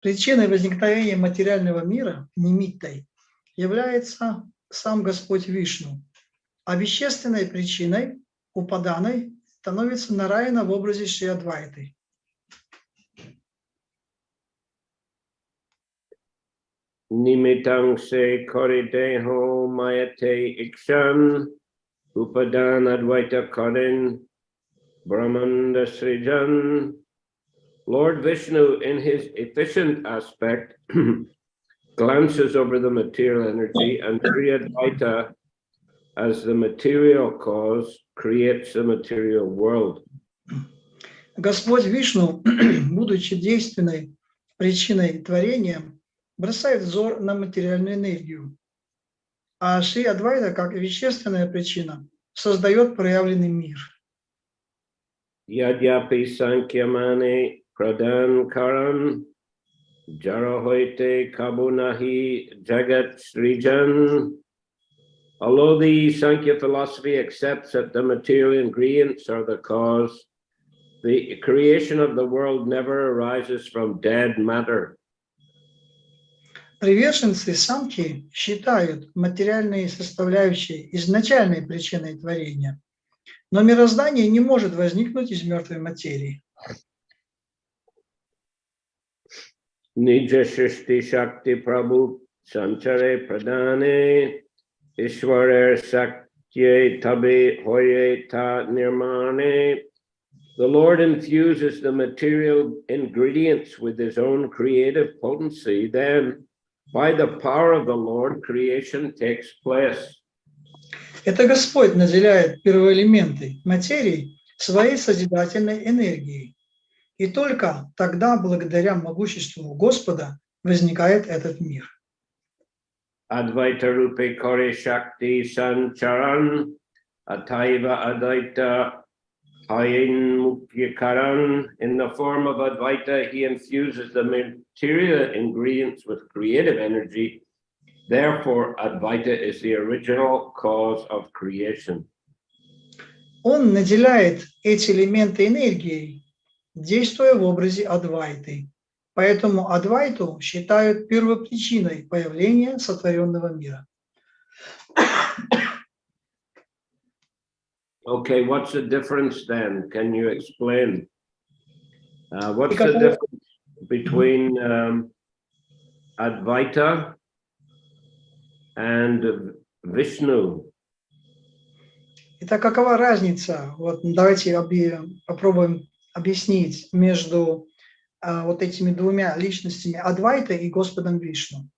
Причиной возникновения материального мира, нимиттой, является сам Господь Вишну, а вещественной причиной, упаданой, становится Нараяна в образе Шри Адвайты. Nimitang se korideho mayate ikshan upadan advaita karin brahmanda srijan. Lord Vishnu, in his efficient aspect, glances over the material energy, and Sri Advaita, as the material cause, creates the material world. Господь Вишну, будучи действенной причиной творения, бросает взор на материальную энергию, а Шри Адвайта, как вещественная причина, создает проявленный мир. Yadyapi sankyamane pradan karan jarahoite kabunahi jagat srijan. Although the Sankhya philosophy accepts that the material ingredients are the cause, the creation of the world never arises from dead matter. Приверженцы самхи считают материальные составляющие изначальной причиной творения, но мироздание не может возникнуть из мертвой материи. Nija Shristi Shakti Prabhu Sanchare Pradane Ishwarer Sakye Tabe Hoye Ta Nirmane. The Lord infuses the material ingredients with his own creative potency, then by the power of the Lord, creation takes place. Это Господь наделяет первоэлементы материи своей созидательной энергией. И только тогда, благодаря могуществу Господа, возникает этот мир. Advaita Rupe Kore Shakti Sancharan Ataiva Advaita Hayin Mukyakaran. In the form of Advaita, he infuses the material ingredients with creative energy. Therefore, Advaita is the original cause of creation. Он наделяет эти элементы энергией, действуя в образе Адвайты. Поэтому Адвайту считают первопричиной появления сотворенного мира. Okay, what's the difference then? Can you explain? What's the difference between Advaita and Vishnu? Итак, какова разница? Вот давайте попробуем объяснить между вот этими двумя личностями Адвайта и Господом Вишну.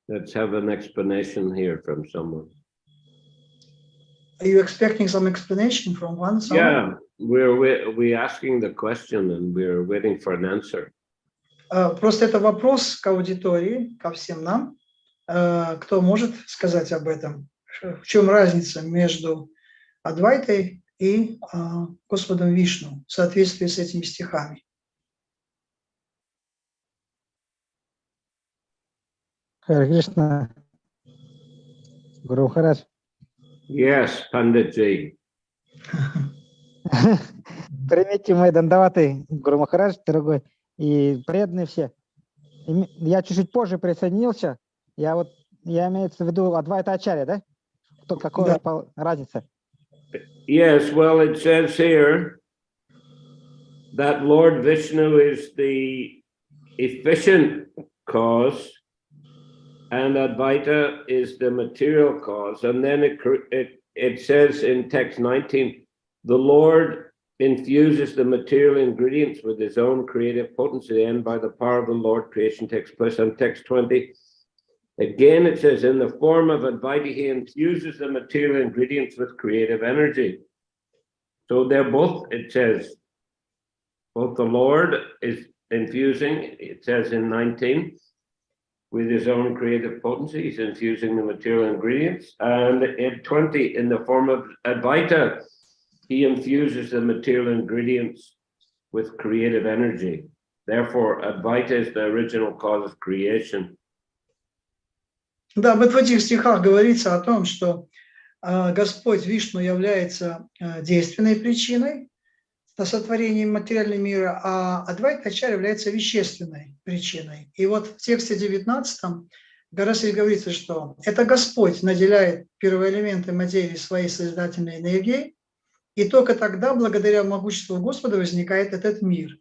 Let's have an explanation here from someone. Are you expecting some explanation from one? Yeah, we're asking the question and we're waiting for an answer. Просто это вопрос к аудитории, ко всем нам. Кто может сказать об этом? В чем разница между Адвайтой и Господом Вишну в соответствии с этими стихами? Харе Кришна, Гуру Махарадж. Yes, Panditji. Примите мои дандаваты, Гуру Махарадж, дорогой, и преданные все. Я чуть-чуть позже присоединился. Я имеется в виду Адвайта Ачарья, да? Какая разница? Yes, well, it says here that Lord Vishnu is the efficient cause and Advaita is the material cause. And then it says in text 19, the Lord infuses the material ingredients with his own creative potency, and by the power of the Lord, creation takes place. And text 20, again, it says, in the form of Advaita, he infuses the material ingredients with creative energy. So they're both, it says, both the Lord is infusing, it says in 19, with his own creative potency, he's infusing the material ingredients. And in 20, in the form of Advaita, he infuses the material ingredients with creative energy. Therefore, Advaita is the original cause of creation. Да, вот в этих стихах говорится о том, что Господь Вишну является действенной причиной сотворение материального мира, а Адвайта Ачарья является вещественной причиной. И вот в тексте 19 как раз и говорится, что это Господь наделяет первоэлементы материи своей созидательной энергией, и только тогда, благодаря могуществу Господа, возникает этот мир.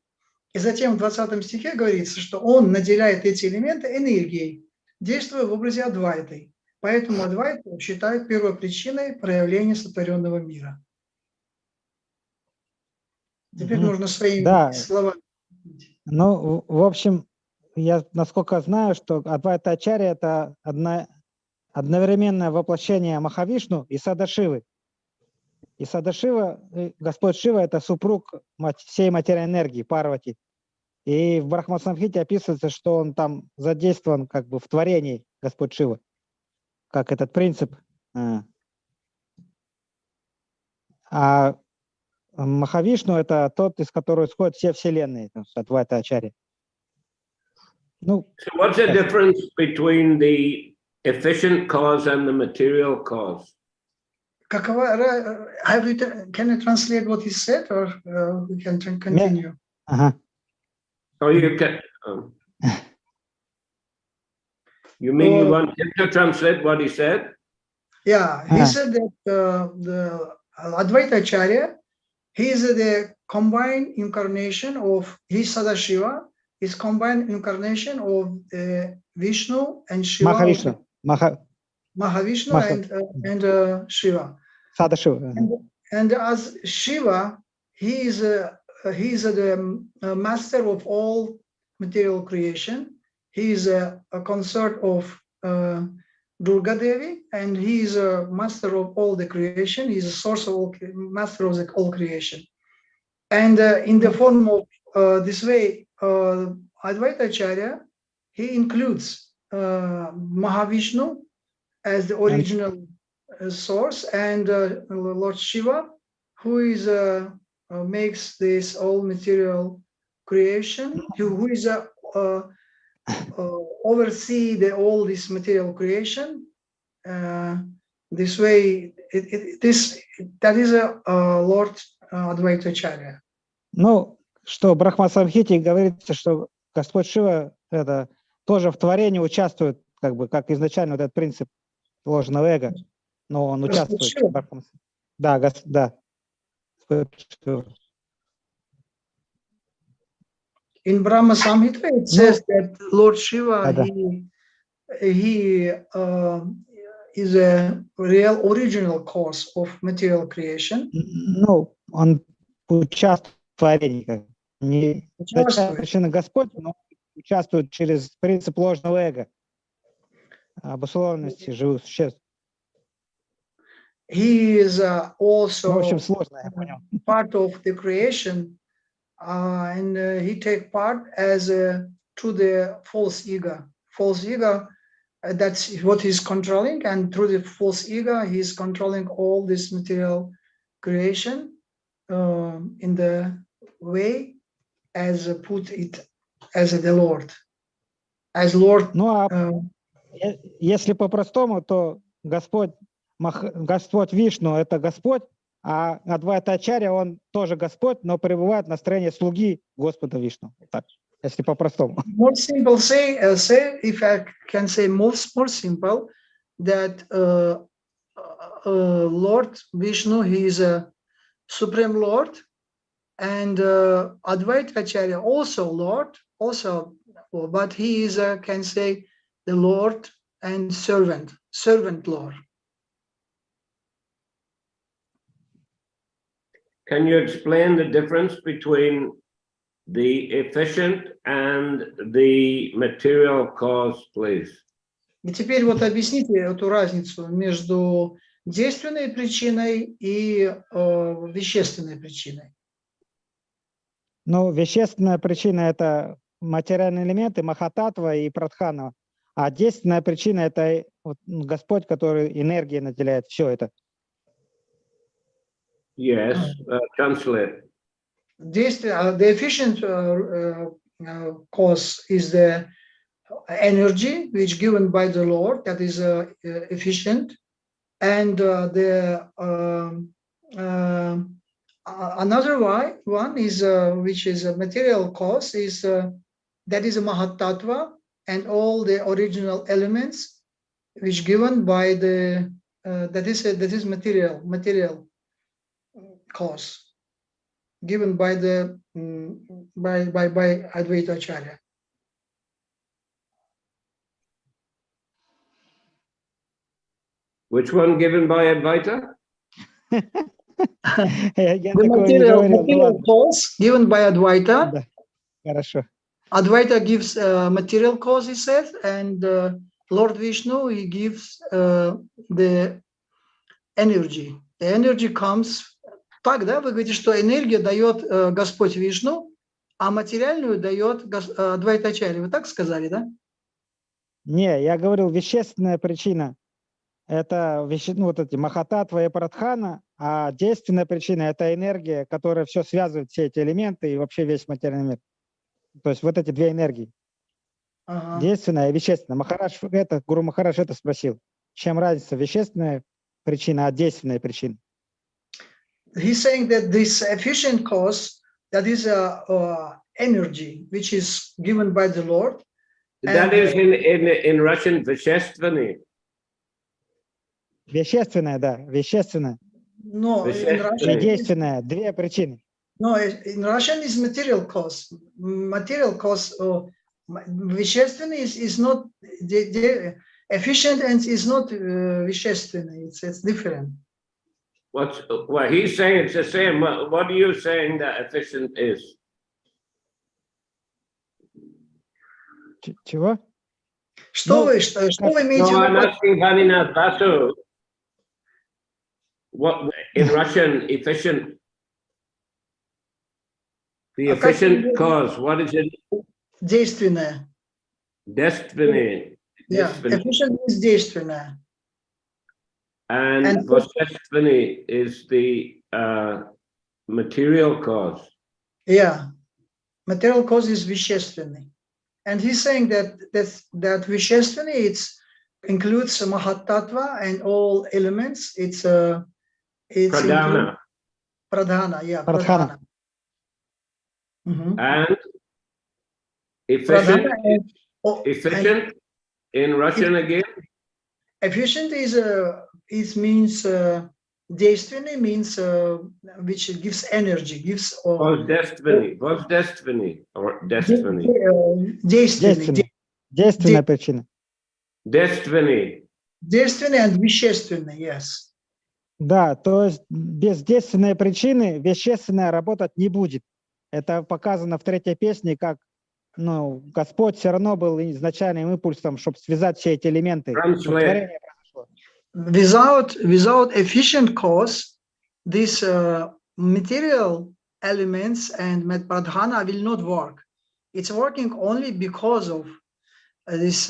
И затем в 20 стихе говорится, что Он наделяет эти элементы энергией, действуя в образе Адвайты. Поэтому Адвайту считают первопричиной проявления сотворенного мира. Теперь нужно своими словами. Ну, в общем, я насколько знаю, что Адвайта Ачарья – это одновременное воплощение Махавишну и Садашивы. И Садашива, Господь Шива – это супруг всей материальной энергии, Парвати. И в Брахма-самхите описывается, что он там задействован как бы в творении, Господь Шива, как этот принцип. А Махавишну – это тот, из которого исходят все вселенные, Адвайта Ачарья. Ну, so what's the difference between the efficient cause and the material cause? Can you translate what he said, or we can continue? Oh, you can. You mean you want him to translate what he said? Yeah, he said that the Advaita Acharya, he is the combined incarnation of his Sadashiva, is combined incarnation of Vishnu and Shiva. Mahavishnu and Shiva. Sadashiva. And as Shiva, he is the master of all material creation. He is a consort of Durga Devi, and he is a master of all the creation. He is a source of all, master of all creation. And in the form of this way, Advaita Acharya, he includes Mahavishnu as the original source, and Lord Shiva, who is makes this all material creation, who is oversee all this material creation. This way, that is a Lord Advaita Acharya. Ну, что в Брахма-самхите говорится, что Господь Шива это тоже в творении участвует, как бы, как изначально вот этот принцип ложного эго, но он участвует. Да, да. In Brahma Samhita, it says that Lord Shiva, he is a real original cause of material creation. Ну, он участвует в творении, как не совершенно Господь, но участвует через принцип ложного эго, обусловленности живых существ. He is also в общем, сложно, я понял. Part of the creation, and he take part as to the false ego. False ego, that's what he's controlling, and through the false ego, he's controlling all this material creation in the way as put it as the Lord. As Lord. Ну, а если по-простому, то Господь Вишну – это Господь, а Адвайта Ачарья, он тоже Господь, но пребывает на стороне слуги Господа Вишну. Так, если по-простому. More simple say if I can say more simple, that Lord Vishnu, he is a Supreme Lord, and Advaita Acharya also Lord, but he is can say the Lord and servant Lord. Can you explain the difference between the efficient and the material cause, please? И теперь вот объясните эту разницу между действенной причиной и вещественной причиной. Ну, вещественная причина – это материальные элементы, махататва и прадхана. А действенная причина – это вот Господь, который энергией наделяет все это. Yes, translate. The efficient cause is the energy which given by the Lord, that is efficient, and the Another one is which is a material cause is that is a Mahatattva and all the original elements which given by the that is material cause given by the by Advaita Acharya. Which one given by Advaita? Я The такого не говорил, ну material ладно. cause given by Advaita. Да, хорошо. Advaita gives material cause, he says, and Lord Vishnu, he gives the energy. The energy comes. Так, да, вы говорите, что энергия дает Господь Вишну, а материальную дает Адвайта Ачарья. Вы так сказали, да? Не, я говорил, вещественная причина – это ну, вот эти Махататтва и Прадхана, а действенная причина – это энергия, которая все связывает, все эти элементы и вообще весь материальный мир. То есть вот эти две энергии. Ага. Действенная и вещественная. Гуру Махарадж это спросил. Чем разница вещественная причина от действенной причины? He's saying that this efficient cause, that is energy, which is given by the Lord. That is in Russian Veshestvani. Вещественная, да, вещественная. No, in И Russian, действенная, две причины. no, in Russian is material cause. Material cause, вещественный is not efficient and is not вещественный. It's different. What he's saying it's the same. What are you saying that efficient is? Чего? Что вы имеете в No, I'm виду? asking Vaninath Basu. What in Russian efficient? The efficient cause. What is it? Действенное. Destiny. Yeah, efficient is действенное. And Veshestvani is the material cause. Yeah, material cause is вещественный. And he's saying that вещественный includes Mahatattva and all elements. It's Pradhana. Pradhana, yeah, Pradhana. Mm-hmm. And efficient. Pradhana Efficient in Russian again. Efficient is it means действенный means which gives energy, gives. What's destiny? What's destiny or destiny? Действенная причина. Destiny. Действенный and вещественный, yes. Да, то есть без действенной причины вещественная работать не будет. Это показано в третьей песне, как Господь все равно был изначальным импульсом, чтобы связать все эти элементы. Without efficient cause, these material elements and pradhana will not work. It's working only because of this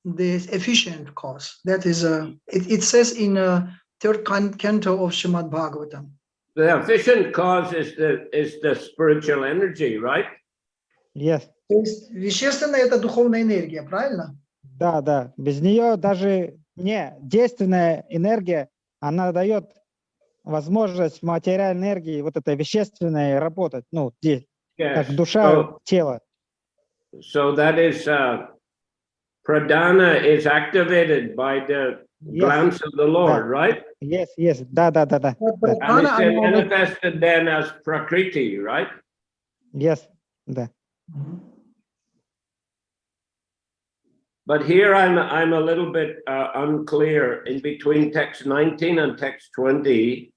efficient cause. That is, it says in third canto of Srimad Bhagavatam. The efficient cause is the spiritual energy, right? Yes. То есть вещественная это духовная энергия, правильно? Да, да. Без нее даже действенная энергия, она дает возможность материальной энергии, вот этой вещественной, работать, как душа, тело. So that is pradhana is activated by the glance of the Lord, right? Yes, да. And it's manifested then as prakriti, right? Yes, да. But here I'm a little bit unclear in between text 19 and text 20.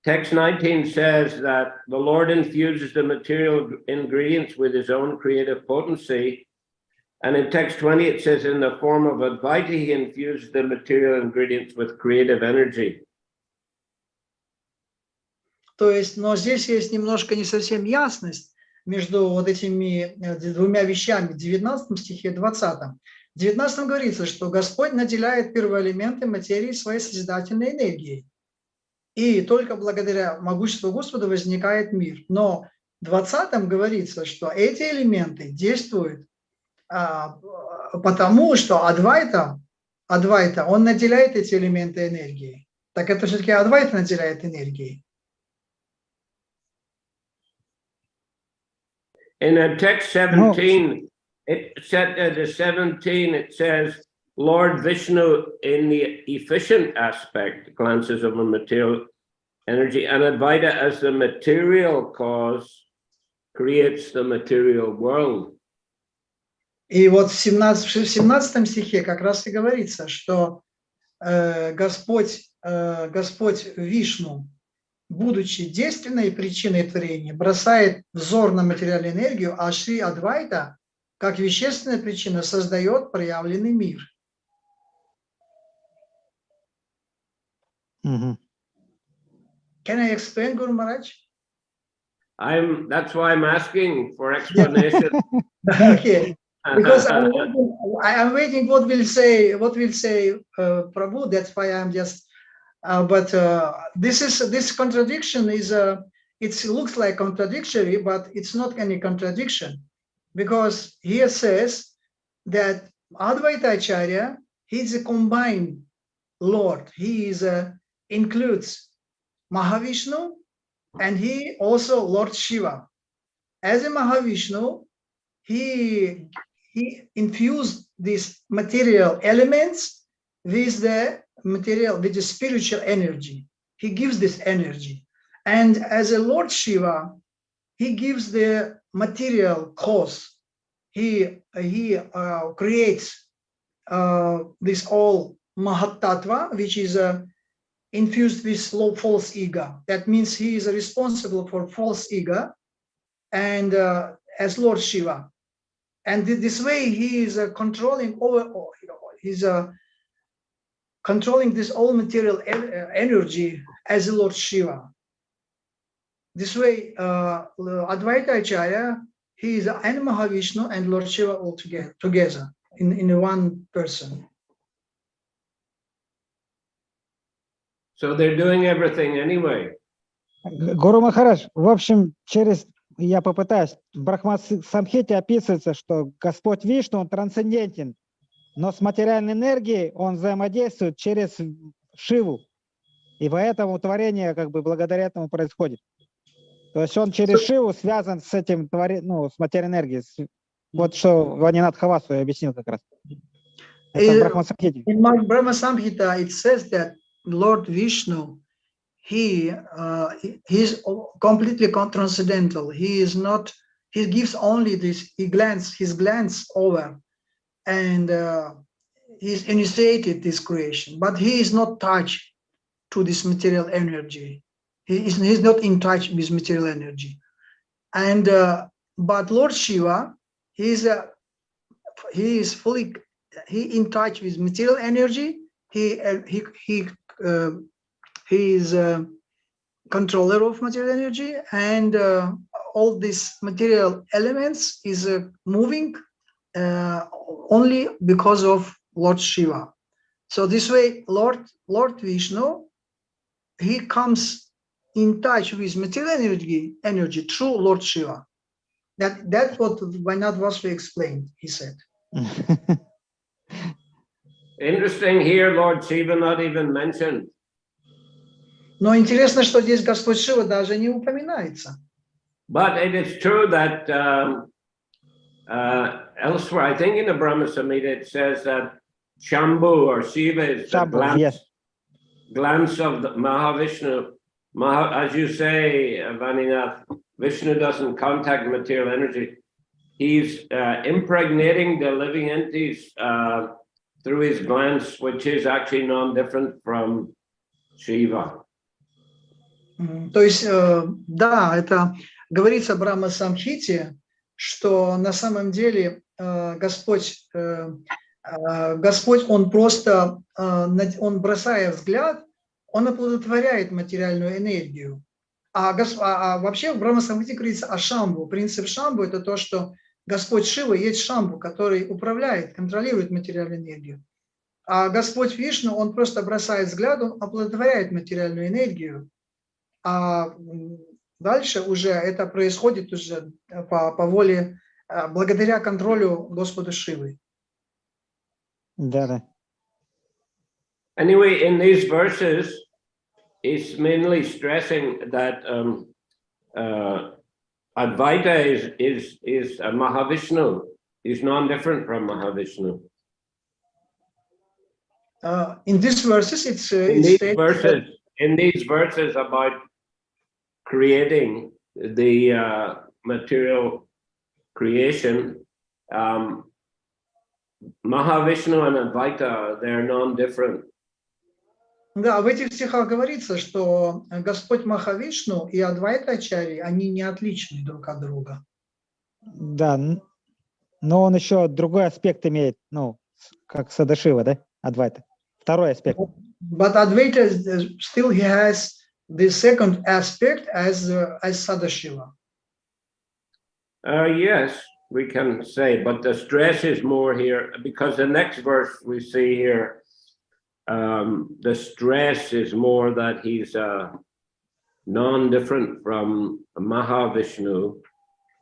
Text 19 says that the Lord infuses the material ingredients with his own creative potency. And in text 20, it says in the form of Advaita, he infuses the material ingredients with creative energy. То есть, но здесь есть немножко не совсем ясность между вот этими двумя вещами, в 19 стихе и 20. В 19 говорится, что Господь наделяет первоэлементы материи своей созидательной энергией. И только благодаря могуществу Господа возникает мир. Но в 20 говорится, что эти элементы действуют потому, что Адвайта, он наделяет эти элементы энергией. так это все-таки Адвайта наделяет энергией. In text 17, it said the 17, it says, Lord Vishnu in the efficient aspect glances of a material energy, and Advaita as the material cause creates the material world. И вот в 17 стихе как раз и говорится, что Господь Вишну, будучи действенной причиной творения, бросает взор на материальную энергию, а Шри Адвайта, как вещественная причина, создает проявленный мир. Мгм. Can I explain, Guru Maharaj? That's why I'm asking for explanation. Okay, because I'm waiting what will say Prabhu. That's why I'm just. But this contradiction is it looks like contradictory, but it's not any contradiction, because here says that Advaita Acharya, he is a combined Lord. He is includes Mahavishnu, and he also Lord Shiva. As a Mahavishnu, he infused these material elements with the spiritual energy. He gives this energy. And as a Lord Shiva, he gives the material cause. He creates this all Mahatattva, which is infused with false ego. That means he is responsible for false ego, and as Lord Shiva. And this way he is controlling over, he's controlling this all material energy as Lord Shiva. This way, Advaita Acharya, he is and Mahavishnu and Lord Shiva all together in one person. So they're doing everything anyway. Гуру Махарадж, в общем, я попытаюсь, в Брахма-самхите описывается, что Господь Вишну, он трансцендентен, но с материальной энергией он взаимодействует через Шиву. И поэтому творение как бы благодаря этому происходит. То есть он через Шиву связан с этим с материальной энергией. Вот что Ванинат Хавасу я объяснил как раз. Это в Брахма-самхите. In Brahma-samhita it says that Lord Vishnu, he is completely transcendental. He is not. He gives only this. His glance over, and he's initiated this creation. But he is not touched to this material energy. He's not in touch with material energy. And but Lord Shiva, he is fully in touch with material energy. He is a controller of material energy, and all these material elements is moving only because of Lord Shiva. So this way, Lord Vishnu, he comes in touch with material energy through Lord Shiva. That's what Vainad Vasu explained, he said. Interesting here, Lord Shiva not even mentioned. Но интересно, что здесь Господь Шива даже не упоминается. But it is true that elsewhere, I think in the Brahma Samhita, it says that Shambhu or Shiva is the glance of the Mahavishnu. As you say, Vaninath, Vishnu doesn't contact material energy. He's impregnating the living entities through his glance, which is actually non-different from Shiva. То есть, да, это говорится в Брахма-самхите, что на самом деле Господь, он просто, он бросая взгляд, он оплодотворяет материальную энергию. А вообще в Брахма-самхите говорится о Шамбу. Принцип Шамбу – это то, что Господь Шива есть Шамбу, который управляет, контролирует материальную энергию. А Господь Вишну, он просто бросает взгляд, он оплодотворяет материальную энергию. А дальше уже это происходит уже по воле, благодаря контролю Господа Шивы. Да. Anyway, in these verses, is mainly stressing that Advaita is Mahavishnu. Is non-different from Mahavishnu. In these verses, in these verses about creating the material creation, Mahavishnu and Advaita, they're non-different. Да, в этих стихах говорится, что Господь Махавишну и Адвайта Ачарьи, они не отличны друг от друга. Да, но он еще другой аспект имеет, ну, как Садашива, да, Адвайта. Второй аспект. But Advaita still he has the second aspect as Sadashiva. Yes, we can say, but the stress is more here because the next verse we see here, the stress is more that he's non-different from Mahavishnu.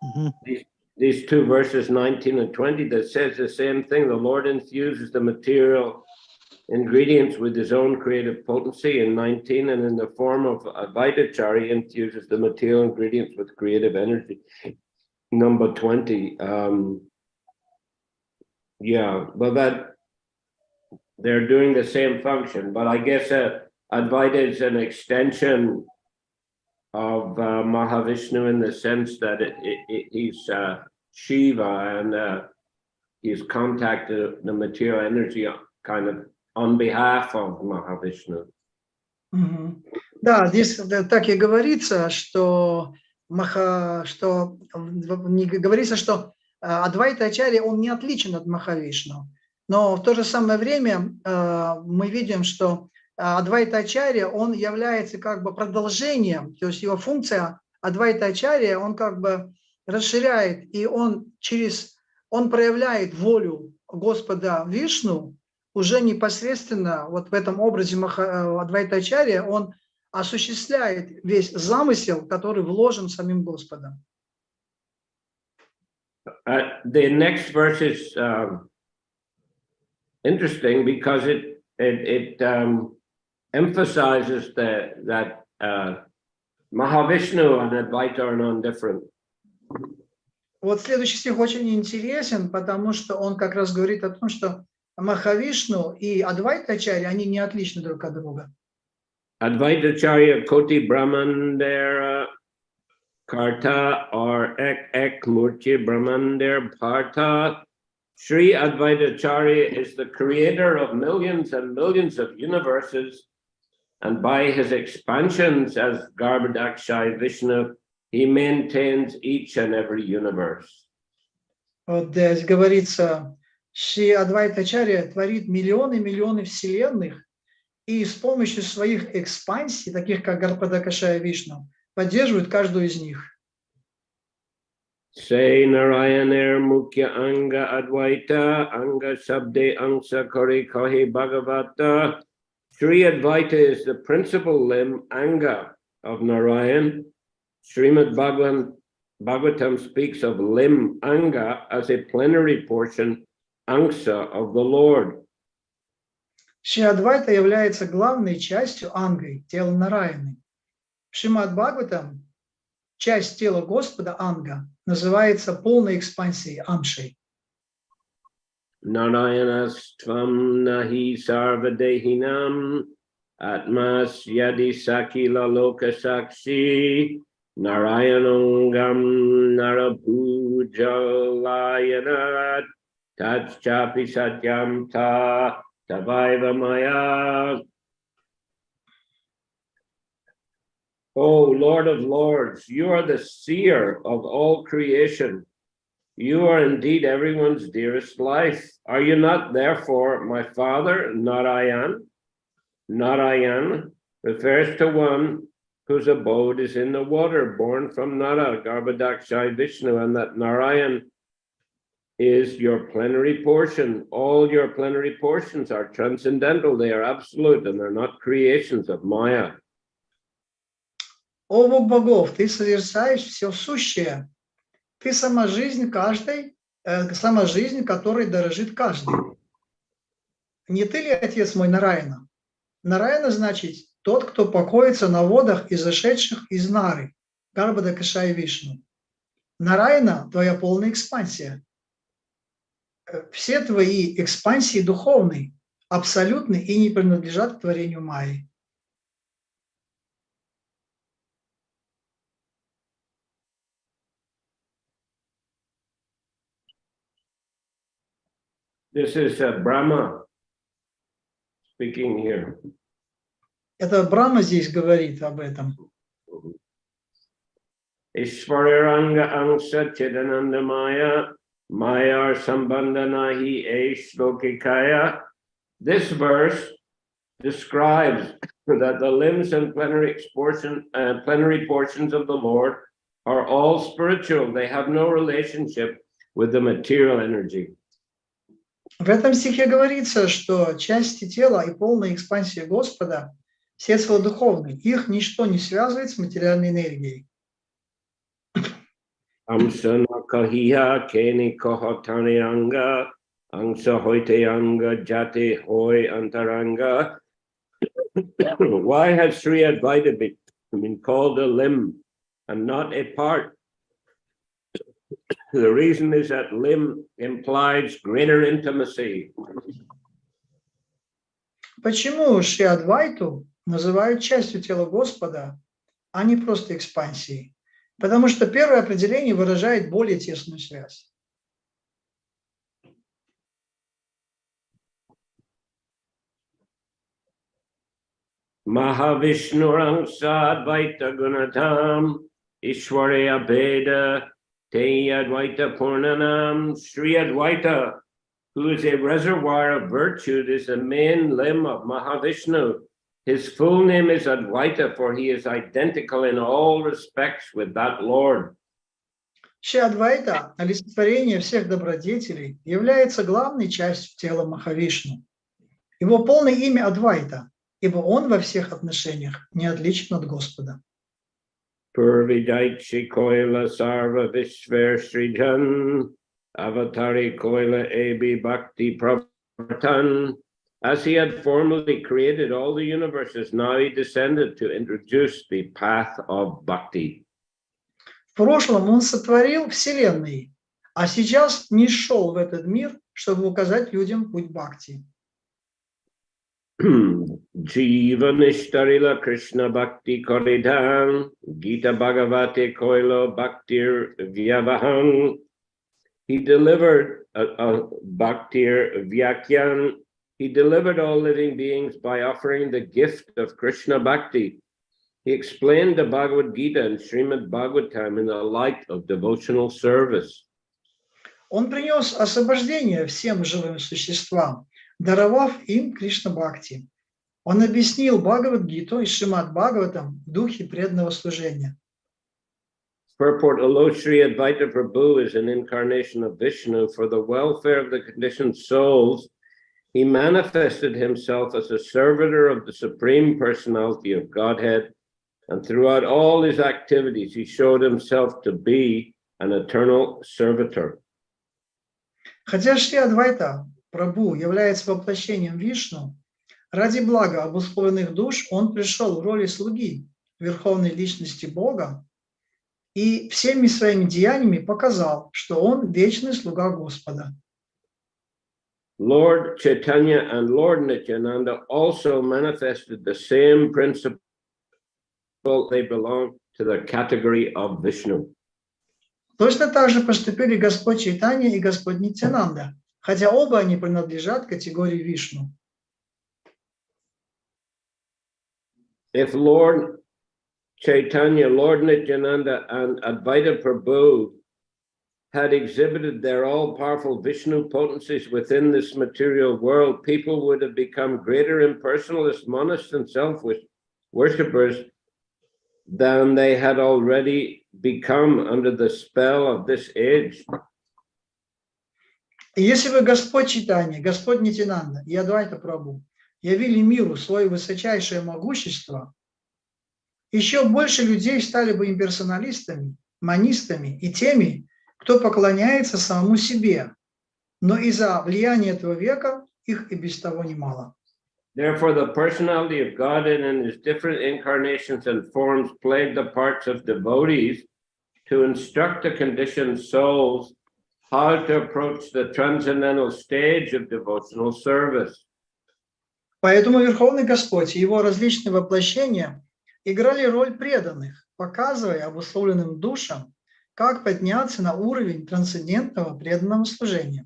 Mm-hmm. These two verses 19 and 20 that says the same thing. The Lord infuses the material ingredients with his own creative potency in 19, and in the form of Advaita Ачарьи infuses the material ingredients with creative energy. Number 20. Yeah, but that they're doing the same function, but I guess Advaita is an extension of Mahavishnu in the sense that he's Shiva, and he's contacted the material energy kind of on behalf of Mahavishnu. Да, здесь так и говорится, что говорится, что Адвайта Ачарьи, он не отличен от Махавишну. Но в то же самое время мы видим, что Адвайта Ачарьи, он является как бы продолжением, то есть его функция Адвайта Ачарьи, он как бы расширяет, и он проявляет волю Господа Вишну уже непосредственно вот в этом образе Адвайта Ачарьи, он осуществляет весь замысел, который вложен самим Господом. The next verse is interesting because it emphasizes that Mahavishnu and Advaita are non-different. Вот следующий стих очень интересен, потому что он как раз говорит о том, что Махавишну и Адвайта Ачарьи, они не отличны друг от друга. Advaita Ачарьи Koti Brahmandera Karta or Ek Murti Brahmander Partha. Sri Advaita Ачарьи is the creator of millions and millions of universes, and by his expansions as Garbhodakshai Vishnu, he maintains each and every universe. Вот здесь говорится, Шри Адвайта Ачарьи творит миллионы вселенных, и с помощью своих экспансий, таких как Гарбhodakshai Вишну, поддерживает каждую из них. Say Narayaner Mukhya Anga Advaita Anga Sabde Angsa Kori Kahi Bhagavata. Sri Advaita is the principal limb, Anga, of Narayan. Srimad Bhagavatam speaks of limb, Anga, as a plenary portion, Angsa, of the Lord. Шри Адвайта является главной частью Ангой, тела Нараяны. Шримад Бхагаватам, часть тела Господа Анга, называется полной экспансией Амшей. Narayanastvam nahi sarvadehinam atmas yadi sakila lokasakshi Narayanangam narabhujalayanat tatchapi satyam ta tavaiva maya. O Lord of Lords, you are the seer of all creation. You are indeed everyone's dearest life. Are you not therefore my father, Narayan? Narayan refers to one whose abode is in the water, born from Nara, Garbhodakshai Vishnu, and that Narayan is your plenary portion. All your plenary portions are transcendental, they are absolute, and they're not creations of Maya. О Бог богов, ты созерцаешь все сущее. Ты сама жизнь каждой, сама жизнь, которой дорожит каждый. Не ты ли отец мой Нараяна? Нараяна значит тот, кто покоится на водах, изошедших из Нары, Гарбада Кашай Вишну. Нарайна – твоя полная экспансия. Все твои экспансии духовные, абсолютны и не принадлежат к творению Майи. This is Brahma speaking here. Это Брахма здесь говорит об этом. Ishvararanga angsa chidananda maya, mayar sambandhana hi esh lokikaya. This verse describes that the limbs and plenary portions of the Lord are all spiritual. They have no relationship with the material energy. В этом стихе говорится, что части тела и полная экспансия Господа все духовные, их ничто не связывает с материальной энергией. Amsa nakahiya keni kohatani anga, angsa hoite anga jate hoi antaranga. Why has Sri Advaita been called a limb and not a part? The reason is that limb implies greater intimacy. Почему Шри Адвайту называют частью тела Господа, а не просто экспансией? Потому что первое определение выражает более тесную связь. Mahavishnuramsa Advaita Gunatam Ishwarya Veda Te Advaita Purnanam. Sri Advaita, who is a reservoir of virtue, is the main limb of Mahavishnu. His full name is Advaita, for he is identical in all respects with that Lord. Шри Адвайта, олицетворение всех добродетелей, является главной частью тела Махавишну. Его полное имя Адвайта, ибо он во всех отношениях не отличен от Господа. Purvidaichi Koila Sarva Vishver Srijan Avatari Koila Ebi Bhakti Prabhatan. As he had formerly created all the universes, now he descended to introduce the path of bhakti. В прошлом он сотворил вселенные, а сейчас нишел в этот мир, чтобы указать людям путь бхакти. Jiva Nishtarila Krishna Bhakti Koridhan Gita Bhagavate Koilo Bhaktir Vyavaham. He delivered Bhaktir Vyakyan. He delivered all living beings by offering the gift of Krishna Bhakti. He explained the Bhagavad Gita and Srimad Bhagavatam in the light of devotional service. Он принес освобождение всем живым существам, даровав им Кришна-бхакти. Он объяснил Бхагавад-гиту и Шримад Бхагаватам в духе преданного служения. Purport: although Sri Advaita Prabhu is an incarnation of Vishnu, for the welfare of the conditioned souls, he manifested himself as a servitor of the Supreme Personality of Godhead, and throughout all his activities, he showed himself to be an eternal servitor. Хотя Шри Адвайта Прабху является воплощением Вишну, ради блага обусловленных душ он пришел в роли слуги Верховной Личности Бога и всеми своими деяниями показал, что он вечный слуга Господа. Lord Chaitanya and Lord Nityananda also manifested the same principle. They belong to the category of Vishnu. Точно так же поступили Господь Чайтанья и Господь Нитьянанда, хотя оба они принадлежат категории Вишну. If Lord Chaitanya, Lord Nityananda, and Advaita Prabhu had exhibited their all-powerful Vishnu potencies within this material world, people would have become greater impersonalist, monist, and self-worshippers than they had already become under the spell of this age. И если бы Господь Чайтанья, Господь Нитьянанда и Адвайта Прабху явили миру свое высочайшее могущество, еще больше людей стали бы имперсоналистами, монистами и теми, кто поклоняется самому себе, но из-за влияния этого века их и без того немало. Therefore, the personality of God in his different incarnations and forms played the parts of devotees to instruct the conditioned souls how to approach the transcendental stage of devotional service. Поэтому Верховный Господь и его различные воплощения играли роль преданных, показывая обусловленным душам, как подняться на уровень трансцендентного преданного служения.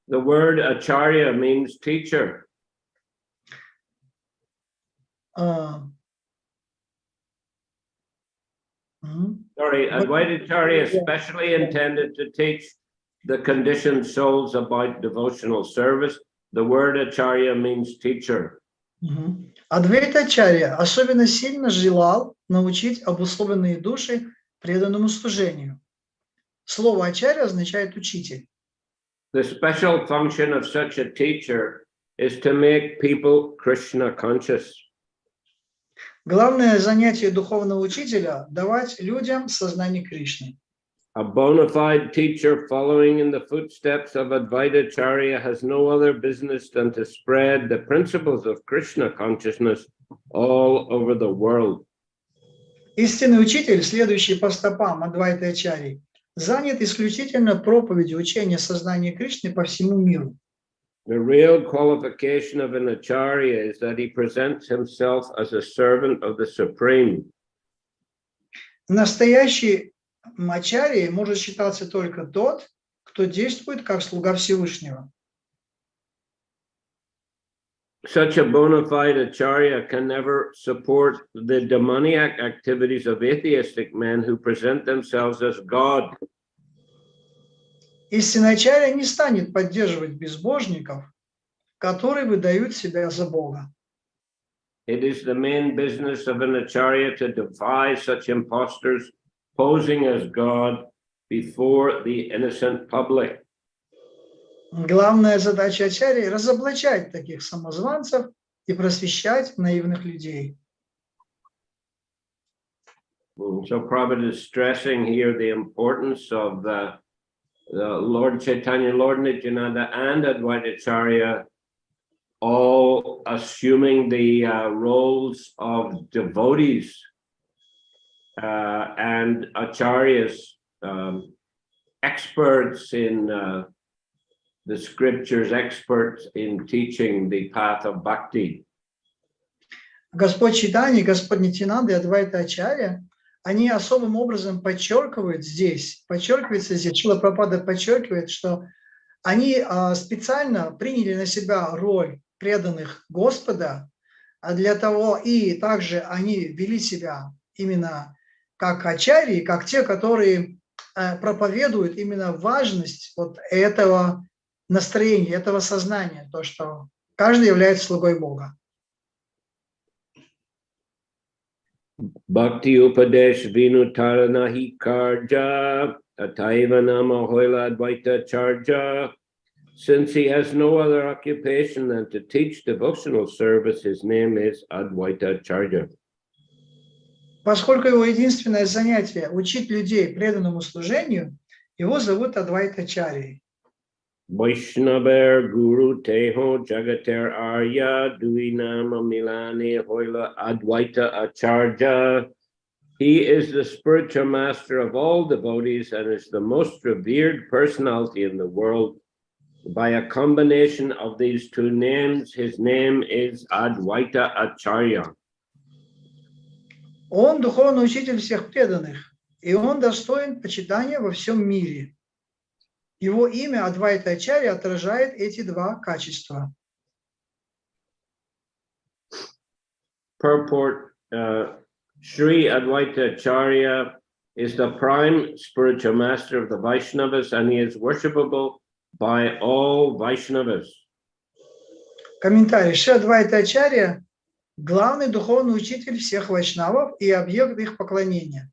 The word Ачарья means teacher. Sorry, Advaita Ачарья is specially intended to teach the conditioned souls about devotional service. The word Ачарья means teacher. Адвайта Ачарья особенно сильно желал научить обусловленные души преданному служению. Слово Ачарья означает учитель. The special function of such a teacher is to make people Krishna conscious. Главное занятие духовного учителя – давать людям сознание Кришны. A bona fide teacher following in the footsteps of Advaita Ачарья has no other business than to spread the principles of Krishna consciousness all over the world. Истинный учитель, следующий по стопам Адвайты Ачарьи, занят исключительно проповедью учения сознания Кришны по всему миру. The real qualification of an Acharya is that he presents himself as a servant of the Supreme. Настоящий Ачарьей может считаться только тот, кто действует как слуга Всевышнего. Such a bona fide Acharya can never support the demoniac activities of atheistic men who present themselves as God. Истинный Ачарья не станет поддерживать безбожников, которые выдают себя за Бога. It is the main business of an Acharya to defy such impostors posing as God before the innocent public. Главная задача Ачарьи – разоблачать таких самозванцев и просвещать наивных людей. So Prabhupada is stressing here the importance of the Lord Chaitanya, Lord Nityananda, and Advaita Ачарья all assuming the roles of devotees and Acharyas, experts in the scriptures, experts in teaching the path of bhakti. Господь Чайтанья, Господь Нитьянанда и Адвайта Ачарья, они особым образом подчеркивается здесь, Шрила Прабхупада подчеркивает, что они специально приняли на себя роль преданных Господа, для того, и также они вели себя именно как ачарьи, как те, которые проповедуют именно важность вот этого настроения, этого сознания, то, что каждый является слугой Бога. Bhakti Upadesh Vinu Taranahi Karja Ataiva Nama Hoila Advaita Ачарья. Since he has no other occupation than to teach devotional service, his name is Advaita Ачарья. Поскольку его единственное занятие – учить людей преданному служению, его зовут Адвайта Ачарьей. Vaishnavar Guru Teho Jagater Arya Duinama Milani Hoila Advaita Ачарья. He is the spiritual master of all devotees and is the most revered personality in the world. By a combination of these two names, his name is Advaita Ачарья. Он духовный учитель всех преданных, и он достоин почитания во всем мире. Его имя Адвайта Ачарья отражает эти два качества. Purport, Sri Advaita Ачарья is the prime spiritual master of the Vaishnavas and he is worshipable by all Vaishnavas. Комментарий. Шри Адвайта Ачарья – главный духовный учитель всех вайшнавов и объект их поклонения.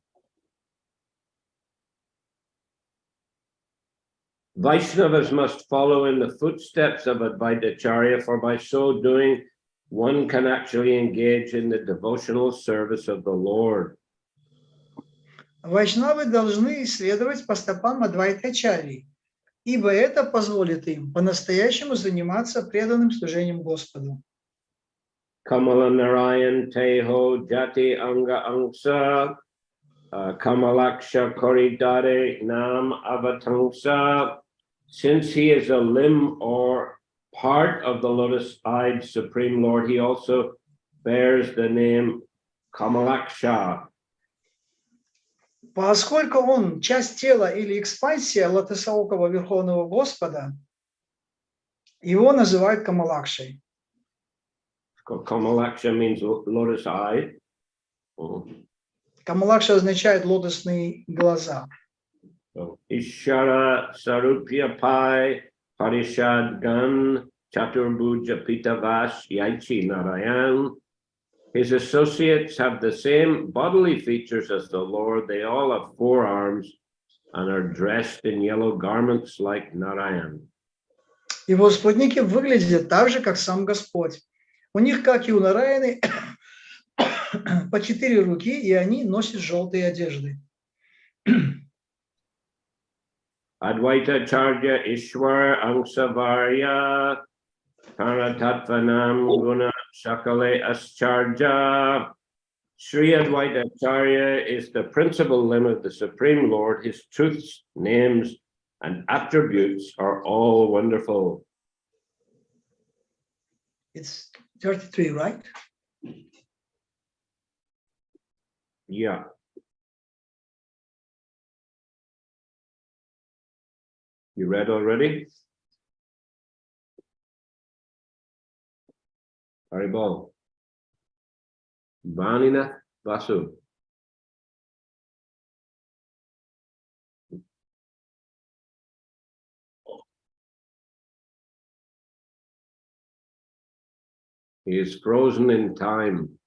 Vaishnavas must follow in the footsteps of Advaita Ачарья, for by so doing, one can actually engage in the devotional service of the Lord. Вайшнавы должны следовать по стопам Адвайты Ачарьи, ибо это позволит им по-настоящему заниматься преданным служением Господу. Kamala Narayan Teho Jati Anga Angsa Kamalaksha Koridare Nam Avatangsa. Since he is a limb or part of the lotus-eyed Supreme Lord, he also bears the name Kamalaksha. Поскольку он часть тела или экспансия лотосоокого Верховного Господа, его называют Камалакшей. Kamalaksha means lotus-eyed. Камалакша означает лотосные глаза. So, Ishara Sarupya Pai Parishad Gan Chaturbhuja Pitavash Yaichi Narayan. His associates have the same bodily features as the Lord. They all have 4 arms and are dressed in yellow garments like Narayan. Его спутники выглядят так же, как сам Господь. У них, как и у Нараяны, по 4 руки, и они носят желтые одежды. Advaita Charya Ishwar Angsavarya Paratatvanam Guna Sakale Ascharya. Sri Advaita Acharya is the principal limb of the Supreme Lord. His truths, names, and attributes are all wonderful. It's 33, right? Yeah. You read already? Haribol. Vanina Vasu. He is frozen in time.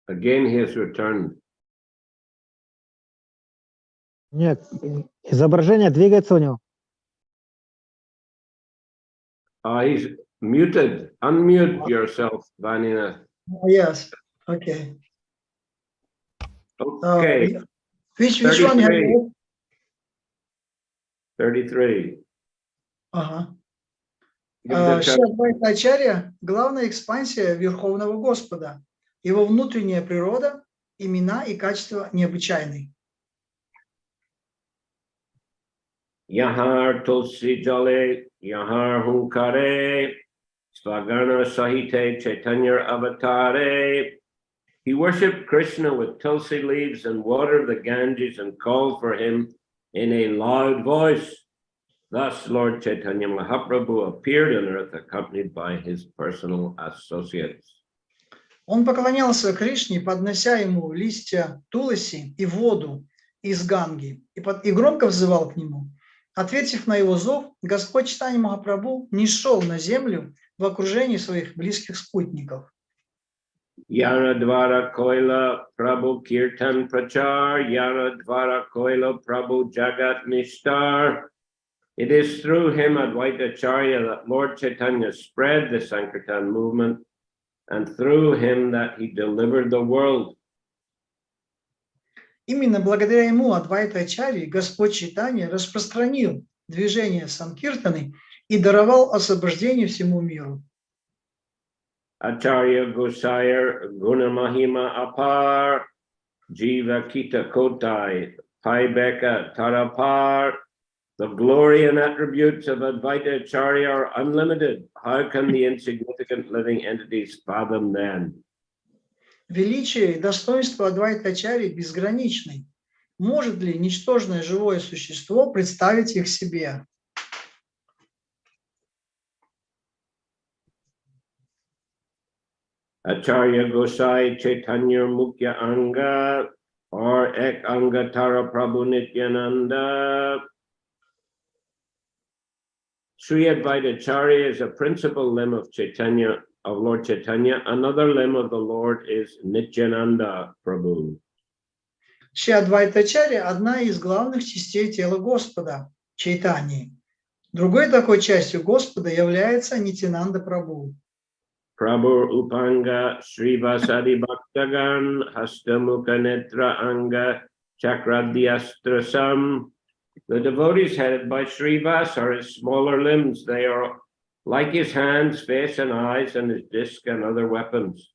Again, he has returned. Нет, изображение двигается у него. He's muted. Unmute yourself, Vanina. Yes, okay. Okay. Which one? 33. 33. Ага. Give the Шри Адвайта Ачарья – главная экспансия Верховного Господа. Его внутренняя природа, имена и качества необычайны. Yahar Tulsi Jale, Yahar Hunkare, Svagana Sahite Chaitanya Avatare. He worshipped Krishna with tulsi leaves and watered the Ganges and called for him in a loud voice. Thus, Lord Chaitanya Mahaprabhu appeared on earth accompanied by his personal associates. Он поклонялся Кришне, поднося ему листья туласи и воду из Ганги, и громко взывал к нему. Ответив на его зов, Господь Чайтанья Махапрабху нишел на землю в окружении своих близких спутников. Yaradvara Koila Prabhu Kirtan Prachar, Yaradvara Koila Prabhu Jagat Nishtar. It is through him, Advaita Acharya, that Lord Chaitanya spread the Sankirtan movement, and through him that he delivered the world. Именно благодаря ему, Адвайта Ачарьи, Господь Чайтанья распространил движение Санкиртаны и даровал освобождение всему миру. Acharya Gosayar Gunamahima Apar, Jiva Kita Kotai, Paibeka Tarapar. The glory and attributes of Advaita Acharya are unlimited. How can the insignificant living entities fathom them? Величие и достоинство Адвайта Ачарьи безграничны. Может ли ничтожное живое существо представить их себе? Acharya Gosai Chaitanya Mukya Anga or Ek Anga Tara Prabhu Nityananda. Sri Advaita Acharya is a principal limb of Chaitanya, of Lord Chaitanya. Another limb of the Lord is Nityananda Prabhu. Шри Адвайта Ачарья – одна из главных частей тела Господа, Чайтаньи. Другой такой частью Господа является Нитянанда Прабху. Prabhu Upanga Srivasadi Bhaktagan Hastamukha Netra Anga Chakradhyastra. The devotees headed by Srivas are his smaller limbs. They are like his hands, face, and eyes, and his disc and other weapons.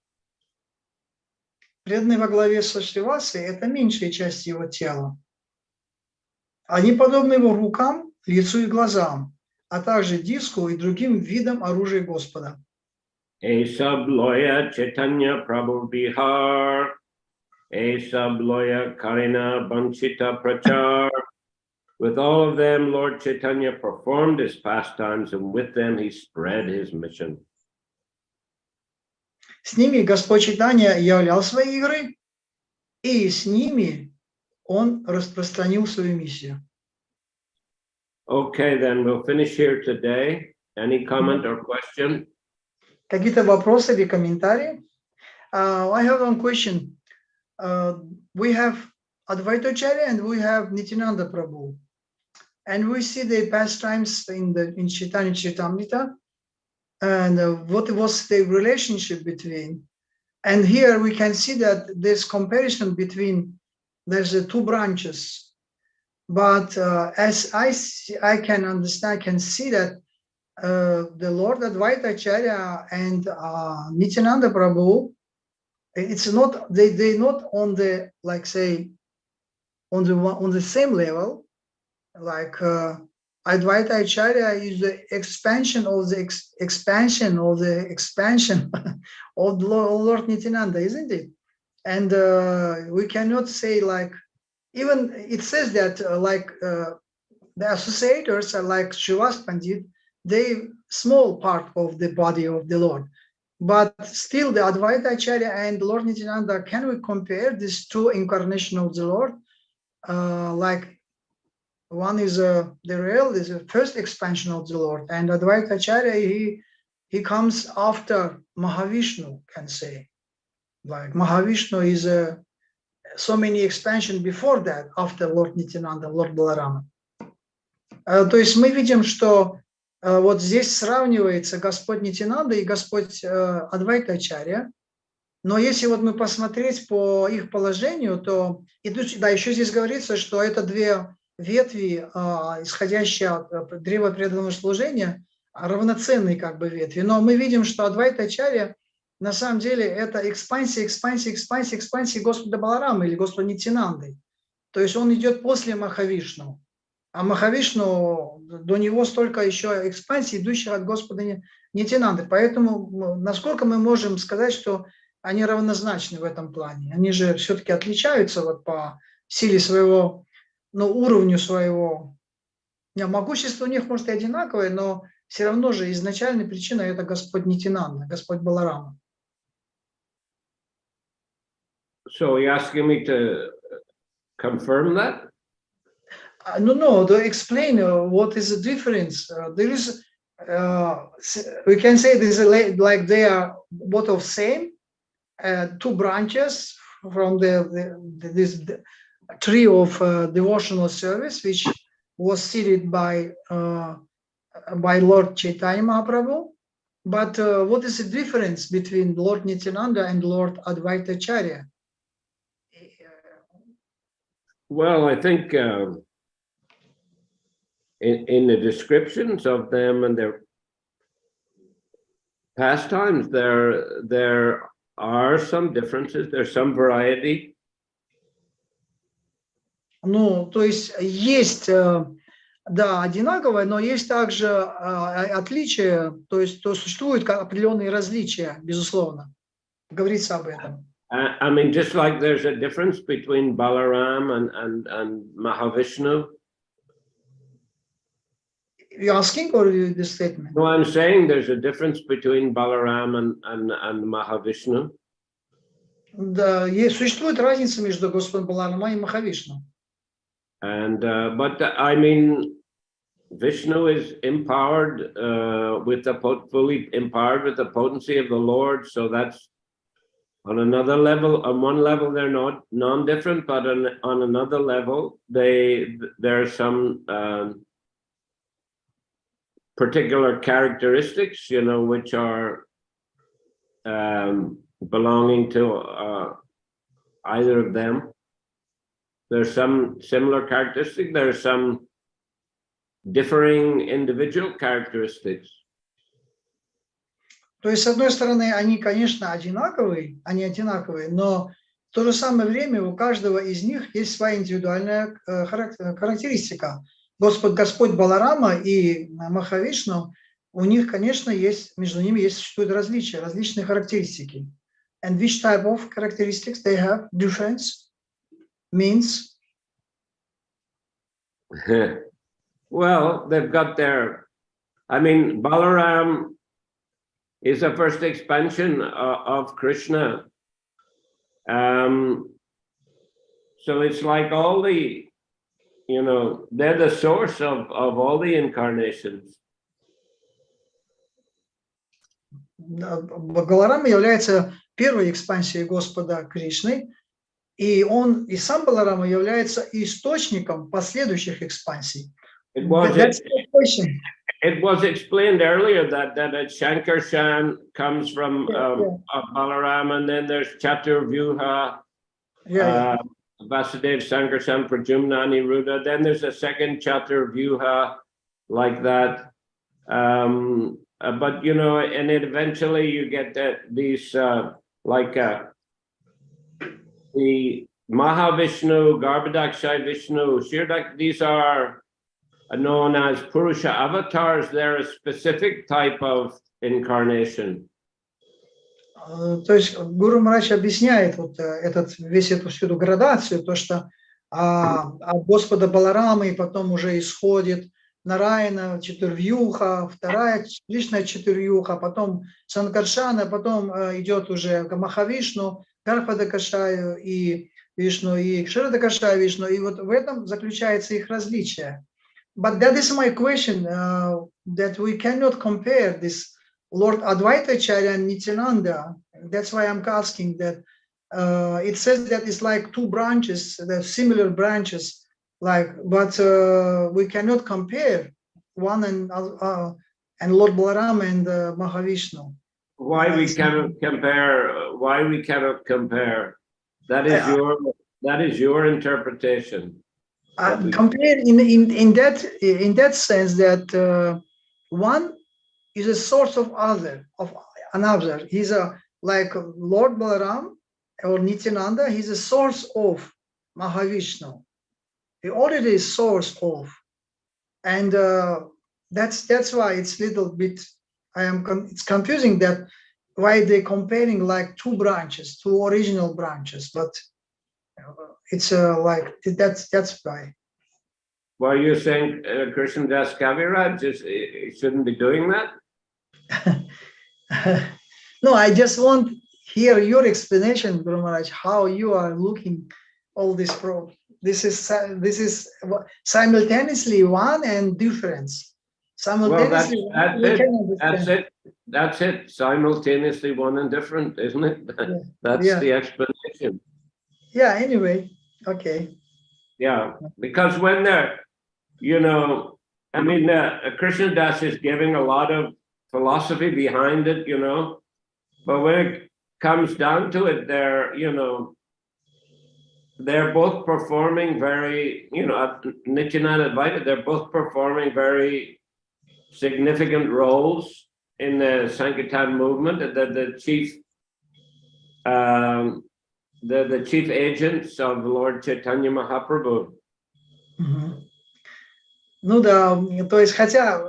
Преданные во главе со Шривасой – это меньшая часть его тела. Они подобны его рукам, лицу и глазам, а также диску и другим видам оружия Господа. Esab loya Chaitanya Prabhu Bihar, Esab loya Karina Banchita Prachar. With all of them, Lord Chaitanya performed his pastimes, and with them he spread his mission. С ними Господь Чайтанья являл свои игры, и с ними он распространил свою миссию. Okay, then we'll finish here today. Any comment or question? Какие-то вопросы или комментарии? I have one question. We have Advaita Acharya and we have Nityananda Prabhu. And we see the pastimes in Chaitanya Charitamrita. And what was the relationship between? And here we can see that there's comparison between, there's two branches. But as I can understand, I can see that the Lord Advaita Acharya and Nityananda Prabhu, it's not, they not on the, like say, on the same level. Like Advaita Acharya is the expansion of the expansion of Lord Nityananda, isn't it? And we cannot say like, even it says that the associators are like Srivas Pandit, they small part of the body of the Lord. But still the Advaita Acharya and Lord Nityananda, can we compare these two incarnations of the Lord? Like one is the real, is the first expansion of the Lord, and Advaita Acharya, he comes after Mahavishnu, can say. Like Mahavishnu is so many expansion before that, after Lord Nityananda, Lord Balarama. То есть мы видим, что вот здесь сравнивается Господь Нитянанда и Господь Адвайта Ачарья. Но если вот мы посмотреть по их положению, то да, еще здесь говорится, что это две ветви, исходящие от древа преданного служения, равноценные как бы ветви. Но мы видим, что Адвайта Ачарья на самом деле это экспансия Господа Баларама или Господа Нитянанды. То есть он идет после Махавишну. А Махавишну, до него столько еще экспансий, идущих от Господа Нитянанды. Поэтому насколько мы можем сказать, что они равнозначны в этом плане? Они же все-таки отличаются вот по силе своего, уровню своего. Могущество у них может и одинаковое, но все равно же изначальной причиной это Господь Нитянанда, Господь Баларама. So you're asking me to confirm that? No, to explain what is the difference. There is, we can say this is like they are both of same, two branches from this tree of devotional service, which was seeded by Lord Chaitanya Mahaprabhu. But what is the difference between Lord Nityananda and Lord Advaita Acharya? Well, I think in the descriptions of them and their pastimes, there are some differences. There's some variety. То есть есть, да, одинаковое, но есть также отличия, то есть существуют определенные различия, безусловно. Говорится об этом. I mean, just like there's a difference between Balaram and Mahavishnu. You're asking or the statement? No, I'm saying there's a difference between Balaram and Mahavishnu. Да, существует разница между Господом Баларама и Махавишну. And but I mean, Vishnu is empowered fully empowered with the potency of the Lord, so that's on another level. On one level, they're not non-different, but on another level, there are some particular characteristics, which are belonging to either of them. There's some similar characteristics. There's some differing individual characteristics. То есть, с одной стороны, они, конечно, одинаковые, но в то же самое время у каждого из них есть своя индивидуальная характеристика. Господь Баларама и Махавишну, у них, конечно, есть, между ними существуют различия, различные характеристики. And which type of characteristics they have difference means? Well, they've got their, I mean, Balaram is the first expansion of Krishna. So it's like all the, you know, they're the source of all the incarnations. Баларама является первой экспансией Господа Кришны, и сам Баларама является источником последующих экспансий. It was explained earlier that Shankarshan comes from Balaram, and then there's Chaturvyuha, Vasudev, Sankarshan, Pradyumna, Aniruddha. Then there's a second Chaturvyuha like that. But, you know, and then eventually you get these, like the Mahavishnu, Garbhodakshai Vishnu, Shirdak, these are known as Purusha avatars. They're a specific type of incarnation. То есть Гуру Махарадж объясняет вот всю эту градацию, то, что от Господа Баларама и потом уже исходит Нараяна, Чатурвьюха, вторая личная Чатурвьюха, потом Санкаршана, потом идет уже Махавишну, Гарбходакшаю и Вишну, и Кширадакшаю Вишну, и вот в этом заключается их различие. But that is my question, that we cannot compare this Lord Advaita Acharya and Nityananda. That's why I'm asking that. It says that it's like two branches, the similar branches, like, but we cannot compare one and Lord Balaram and Mahavishnu. Why we cannot compare? Why we cannot compare? That is your interpretation. Compare in that sense that one is a source of another. He's like Lord Balaram or Nityananda. He's a source of Mahavishnu. He already is source of, and that's why it's little bit. It's confusing that why they're comparing like two branches, two original branches, but it's like that's why. Why you saying Krishna Das Kaviraj shouldn't be doing that? No, I just want to hear your explanation, Guru Maharaj, how you are looking all this problem. This is simultaneously one and difference. Simultaneously, well, that's it. Simultaneously one and different, isn't it? That's the explanation. Yeah. Anyway, okay. Yeah, because when they're, you know, I mean, Krishna Das is giving a lot of philosophy behind it, you know, but when it comes down to it, they're, you know, they're both performing very, you know, Nityananda Advaita, they're both performing very significant roles in the Sankirtan movement. The chief agents of Lord Chaitanya Mahaprabhu. Ну да, то есть, хотя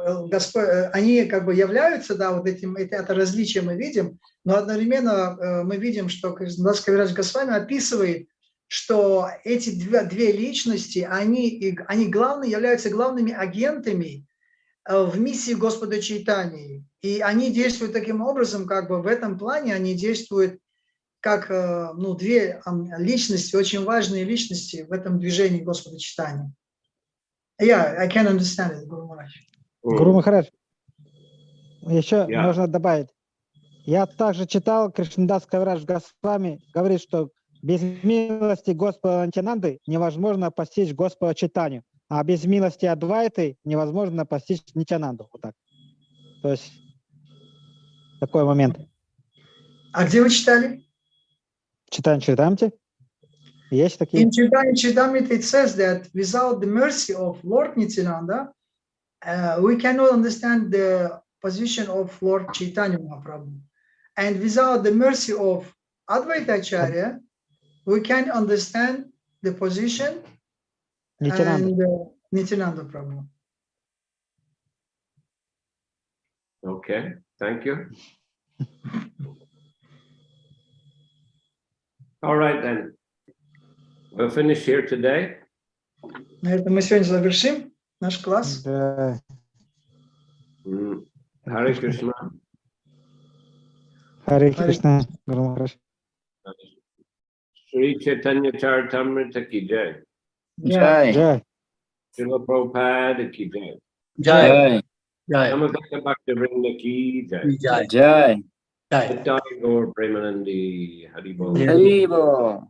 они как бы являются, да, вот это различие мы видим, но одновременно мы видим, что Кришнадас Кавирадж Госвами описывает, что эти две личности, они являются главными агентами в миссии Господа Чайтаньи. И они действуют таким образом, как бы в этом плане они действуют как две личности, очень важные личности в этом движении Господа Чайтаньи. Yeah, I can understand it, Guru Maharaj. Гуру Махарадж, еще можно добавить. Я также читал, Кришнадас Кавирадж Госвами говорит, что без милости Господа Нитянанды невозможно постичь Господа Чайтанью, а без милости Адвайты невозможно постичь Нитянанду. Вот так. То есть такой момент. А где вы читали? Читаем. Есть такие. In Chaitanya Charitamrita it says that without the mercy of Lord Nityananda, we cannot understand the position of Lord Chaitanya Mahaprabhu. And without the mercy of Advaita Acharya, we can understand the position Нитянанда. and Nityananda Prabhu. Okay, thank you. All right then. We'll finish here today. На этом мы сегодня завершим наш класс. Да. Харе Кришна. Харе Кришна, Гуру Махарадж. Shri Chaitanya Charitamrita ki jai. Jai. Джай. Shrila Prabhupada ki jai. Jai. Jai. Namaste Bhaktivinoda ki jai. Jai. Jai. Nitai Gaur Premanandi Hari Bol. Haribo.